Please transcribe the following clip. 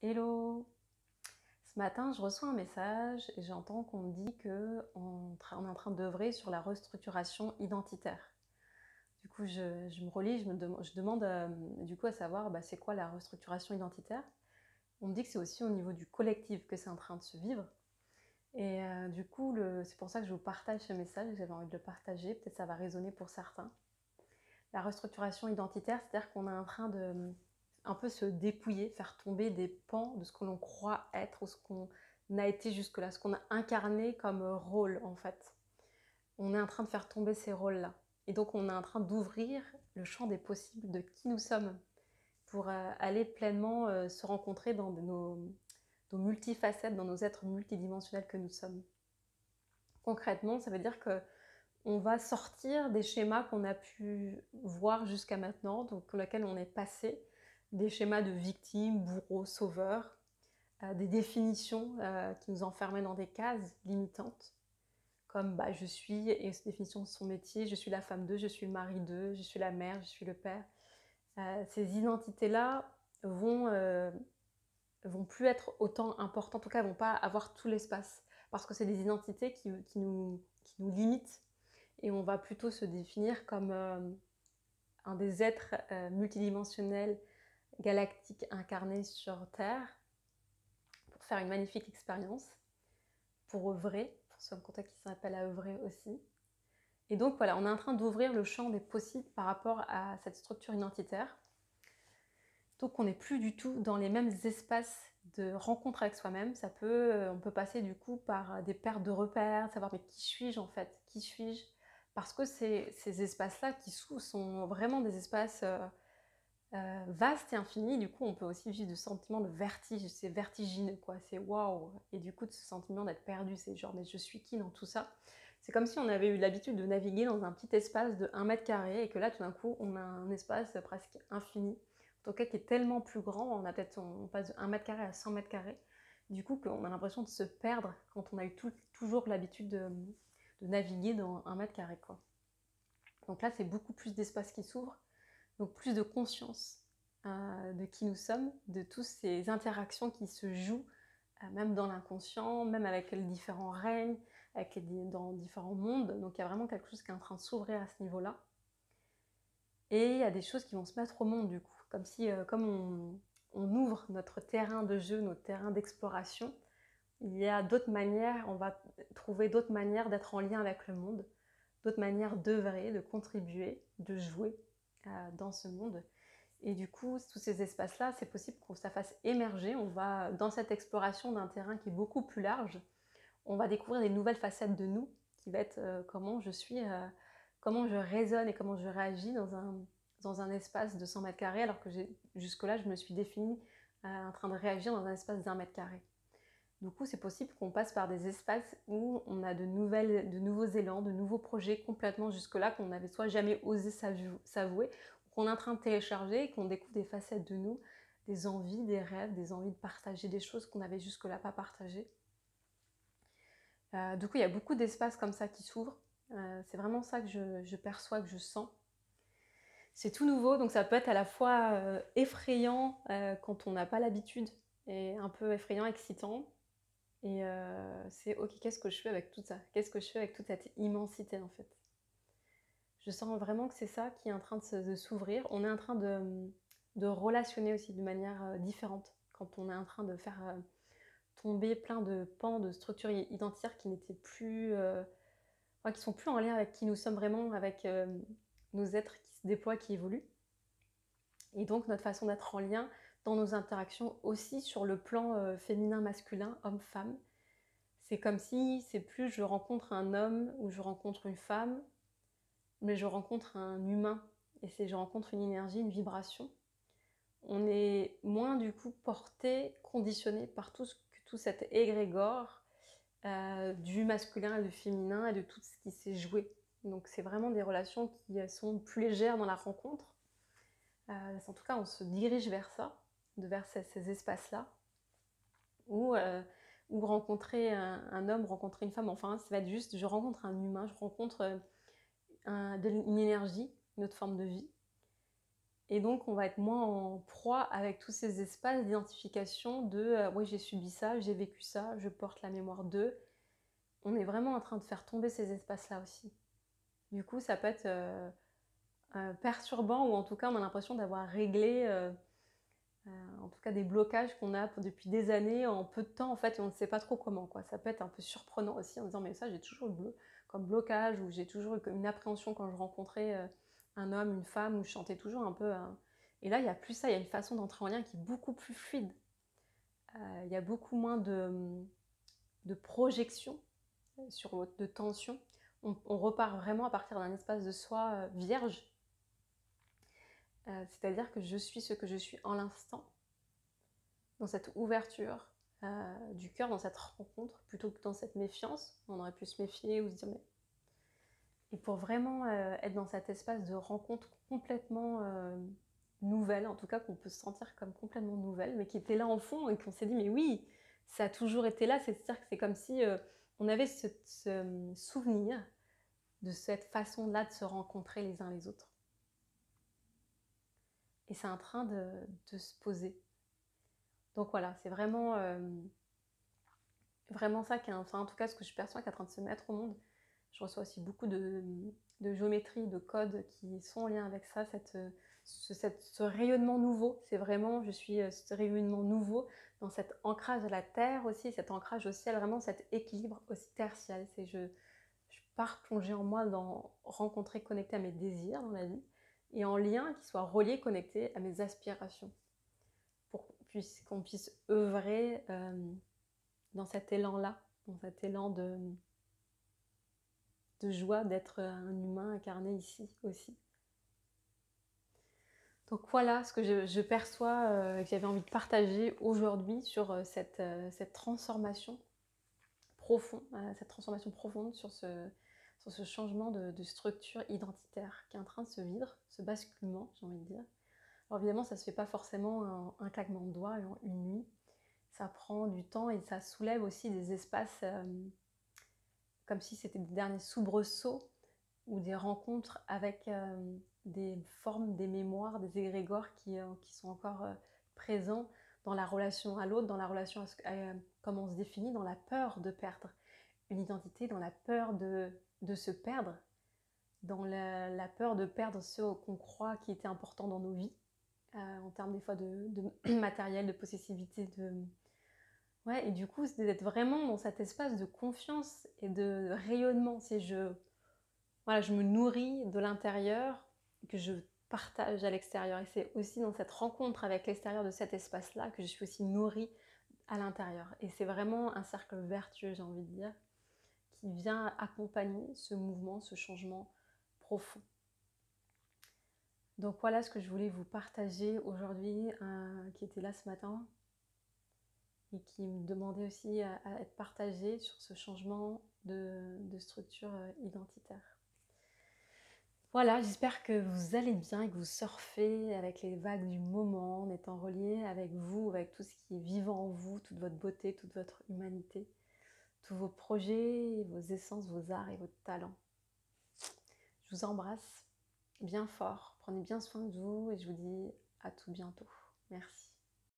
Hello! Ce matin, je reçois un message et j'entends qu'on me dit qu'on est en train d'œuvrer sur la restructuration identitaire. Du coup, je me relis, je demande du coup à savoir c'est quoi la restructuration identitaire. On me dit que c'est aussi au niveau du collectif que c'est en train de se vivre. Et du coup, c'est pour ça que je vous partage ce message, j'avais envie de le partager, peut-être ça va résonner pour certains. La restructuration identitaire, c'est-à-dire qu'on est en train de un peu se dépouiller, faire tomber des pans de ce que l'on croit être ou ce qu'on a été jusque-là, ce qu'on a incarné comme rôle en fait. On est en train de faire tomber ces rôles-là. Et donc on est en train d'ouvrir le champ des possibles de qui nous sommes pour aller pleinement se rencontrer dans nos multifacettes, dans nos êtres multidimensionnels que nous sommes. Concrètement, ça veut dire que on va sortir des schémas qu'on a pu voir jusqu'à maintenant, donc pour lesquels on est passé, des schémas de victime, bourreau, sauveur, des définitions qui nous enfermaient dans des cases limitantes, comme je suis, et ces définitions de son métier, je suis la femme d'eux, je suis le mari d'eux, je suis la mère, je suis le père. Ces identités-là vont plus être autant importantes, en tout cas, elles vont pas avoir tout l'espace, parce que c'est des identités qui nous limitent, et on va plutôt se définir comme un des êtres multidimensionnels, galactiques, incarnés sur Terre, pour faire une magnifique expérience, pour œuvrer, pour ce contexte qui s'appelle à œuvrer aussi. Et donc voilà, on est en train d'ouvrir le champ des possibles par rapport à cette structure identitaire. Donc on n'est plus du tout dans les mêmes espaces de rencontre avec soi-même. On peut passer du coup par des pertes de repères, savoir mais qui suis-je en fait, qui suis-je, parce que ces espaces-là qui s'ouvrent sont vraiment des espaces vastes et infinis. Du coup on peut aussi vivre du sentiment de vertige, c'est vertigineux quoi, c'est waouh, et du coup de ce sentiment d'être perdu, c'est genre mais je suis qui dans tout ça. C'est comme si on avait eu l'habitude de naviguer dans un petit espace de 1 mètre carré et que là tout d'un coup on a un espace presque infini, en tout cas qui est tellement plus grand, on passe de 1 mètre carré à 100 mètres carrés, du coup qu'on a l'impression de se perdre quand on a eu toujours l'habitude de naviguer dans 1 mètre carré quoi. Donc là c'est beaucoup plus d'espace qui s'ouvre, donc plus de conscience de qui nous sommes, de toutes ces interactions qui se jouent, même dans l'inconscient, même avec les différents règnes, dans différents mondes. Donc il y a vraiment quelque chose qui est en train de s'ouvrir à ce niveau-là. Et il y a des choses qui vont se mettre au monde du coup, comme on ouvre notre terrain de jeu, notre terrain d'exploration, il y a d'autres manières, on va trouver d'autres manières d'être en lien avec le monde, d'autres manières d'œuvrer, de contribuer, de jouer dans ce monde. Et du coup, tous ces espaces-là, c'est possible que ça fasse émerger. On va, dans cette exploration d'un terrain qui est beaucoup plus large, on va découvrir des nouvelles facettes de nous, qui va être comment je suis, comment je résonne et comment je réagis dans un espace de 100 mètres carrés, alors que jusque-là, je me suis définie en train de réagir dans un espace d'1 mètre carré. Du coup, c'est possible qu'on passe par des espaces où on a de nouveaux élans, de nouveaux projets complètement jusque-là qu'on n'avait soit jamais osé s'avouer, ou qu'on est en train de télécharger et qu'on découvre des facettes de nous, des envies, des rêves, des envies de partager des choses qu'on n'avait jusque-là pas partagées. Du coup, il y a beaucoup d'espaces comme ça qui s'ouvrent. C'est vraiment ça que je perçois, que je sens. C'est tout nouveau, donc ça peut être à la fois effrayant quand on n'a pas l'habitude, et un peu effrayant, excitant. Et c'est ok, qu'est-ce que je fais avec tout ça? Qu'est-ce que je fais avec toute cette immensité en fait? Je sens vraiment que c'est ça qui est en train de s'ouvrir. On est en train de relationner aussi de manière différente quand on est en train de faire tomber plein de pans de structures identitaires qui n'étaient plus, enfin, qui sont plus en lien avec qui nous sommes vraiment, avec nos êtres qui se déploient, qui évoluent. Et donc notre façon d'être en lien dans nos interactions aussi sur le plan féminin-masculin, homme-femme. C'est comme si c'est plus je rencontre un homme ou je rencontre une femme, mais je rencontre un humain. Et je rencontre une énergie, une vibration. On est moins du coup porté, conditionné par tout cet égrégore du masculin et du féminin et de tout ce qui s'est joué. Donc c'est vraiment des relations qui sont plus légères dans la rencontre. En tout cas, on se dirige vers ça, vers ces espaces-là, ou rencontrer un homme, rencontrer une femme, enfin ça va être juste, je rencontre un humain, je rencontre une énergie, une autre forme de vie. Et donc on va être moins en proie avec tous ces espaces d'identification de oui, j'ai subi ça, j'ai vécu ça, je porte la mémoire d'eux. On est vraiment en train de faire tomber ces espaces-là aussi. Du coup, ça peut être perturbant, ou en tout cas on a l'impression d'avoir réglé en tout cas des blocages qu'on a depuis des années en peu de temps en fait, et on ne sait pas trop comment, quoi. Ça peut être un peu surprenant aussi en disant mais ça j'ai toujours eu comme blocage, ou j'ai toujours eu une appréhension quand je rencontrais un homme, une femme, où je sentais toujours un peu et là il n'y a plus ça, il y a une façon d'entrer en lien qui est beaucoup plus fluide. Il y a beaucoup moins de projection de tension. On repart vraiment à partir d'un espace de soi vierge. C'est-à-dire que je suis ce que je suis en l'instant, dans cette ouverture du cœur, dans cette rencontre, plutôt que dans cette méfiance. On aurait pu se méfier ou se dire mais... Et pour vraiment être dans cet espace de rencontre complètement nouvelle, en tout cas qu'on peut se sentir comme complètement nouvelle, mais qui était là en fond et qu'on s'est dit mais oui, ça a toujours été là. C'est-à-dire que c'est comme si on avait ce souvenir de cette façon-là de se rencontrer les uns les autres. Et c'est en train de se poser. Donc voilà, c'est vraiment ça qui est, enfin, en tout cas ce que je perçois qui est en train de se mettre au monde. Je reçois aussi beaucoup de géométrie, de codes qui sont en lien avec ça, ce rayonnement nouveau. C'est vraiment, je suis ce rayonnement nouveau dans cet ancrage à la terre aussi, cet ancrage au ciel, vraiment cet équilibre aussi terre-ciel. C'est je pars plonger en moi dans rencontrer, connecter à mes désirs dans la vie, et en lien qui soit relié, connecté à mes aspirations, pour qu'on puisse œuvrer dans cet élan-là, dans cet élan de joie d'être un humain incarné ici aussi. Donc voilà ce que je perçois, que j'avais envie de partager aujourd'hui sur cette transformation profonde, sur ce changement de structure identitaire qui est en train de se vivre, ce basculement, j'ai envie de dire. Alors évidemment, ça ne se fait pas forcément un claquement de doigts et en une nuit. Ça prend du temps et ça soulève aussi des espaces comme si c'était des derniers soubresauts ou des rencontres avec des formes, des mémoires, des égrégores qui sont encore présents dans la relation à l'autre, dans la relation à comment on se définit, dans la peur de perdre une identité, dans la peur de se perdre, dans la peur de perdre ce qu'on croit qui était important dans nos vies, en termes des fois de matériel, de possessivité, ouais, et du coup, c'est d'être vraiment dans cet espace de confiance et de rayonnement. C'est voilà, je me nourris de l'intérieur, que je partage à l'extérieur. Et c'est aussi dans cette rencontre avec l'extérieur de cet espace-là que je suis aussi nourrie à l'intérieur. Et c'est vraiment un cercle vertueux, j'ai envie de dire, qui vient accompagner ce mouvement, ce changement profond. Donc voilà ce que je voulais vous partager aujourd'hui, qui était là ce matin, et qui me demandait aussi à être partagé sur ce changement de structure identitaire. Voilà, j'espère que vous allez bien et que vous surfez avec les vagues du moment, en étant relié avec vous, avec tout ce qui est vivant en vous, toute votre beauté, toute votre humanité, tous vos projets, vos essences, vos arts et vos talents. Je vous embrasse bien fort, prenez bien soin de vous et je vous dis à tout bientôt. Merci.